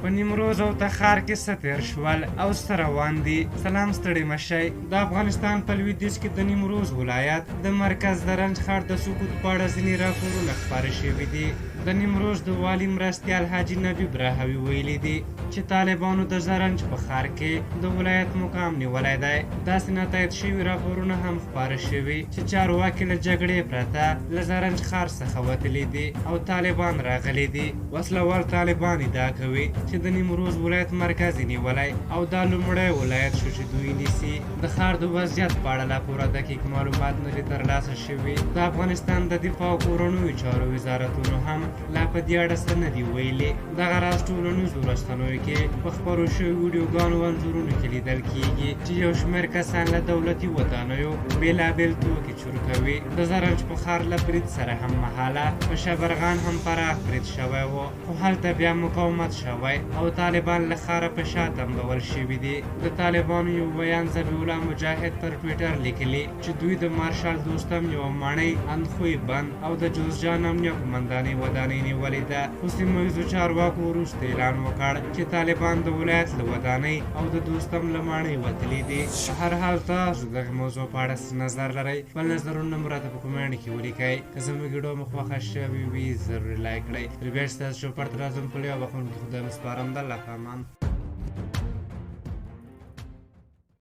په نیمروز او تخار کې څه تېر شول او څه روان دي. سلام، ستړي مه شئ. د افغانستان په لویدیځ کې د نیمروز ولایت د مرکز د رنج ښار د سقوط په اړه ځینې راپورونه خپاره شوي دي. د نیمروز د والي مرستیال حاجي نبیب راهوي ویلي دي چې طالبانو د زرنج په ښار کې د ولایت مقام نیولی دی. داسې نتایج شوي راپورونه هم خپاره شوي چې چارواکي له جګړې پرته له زرنج ښار څخه وتلي دي او طالبان راغلي دي. وسلوال طالبان ادعا کوي چې د نیمروز ولایت مرکز یې نیولی او دا لومړی ولایت شو چې دوی نیسي. د ښار د وضعیت په اړه لا پوره دقیق معلومات نه دي ترلاسه شوي. د افغانستان د دفاع او کورنیو چارو وزارتونو هم لا په دې اړه څه نه دي ویلي. دغه راز ټولنیزو رسنیو کې په خپرو شویو ویډیوګانو او انځورونو کې لیدل کیږي چې یو شمېر کسان له دولتي ودانیو بېلابېل توکي چور کوي. د زرنج په ښار له برید سره هم مهاله په شبرغان هم پراخ برید شوی و، خو هلته بیا مقاومت شوی او طالبان له ښاره په شا تمبول شوي دي. د طالبانو یو بیان ذبیح الله مجاهد پر ټویټر لیکلي چې دوی د مارشال دوستم یوه ماڼۍ اندخوی بند او د جوزجان امنیه قمندانۍ ودانۍ نیولې ده. خو سیمه ییزو چارواکو وروسته اعلان وکړ چې طالبان د ولایت له ودانۍ او د دوستم له ماڼۍ وتلي دي. په هر حال تاسو دغه موضوع په اړه څه نظر لرئ؟ خپل نظرونه مو راته په کومنټ کې ولیکئ. که زموږ ویډیو مو خوښه شوې وي ضروري لایک کړئ. تر بیا چې ستاسو چوپړ ته راځم په لویه بخښونکي خدای مو سپارم. د الله په امان.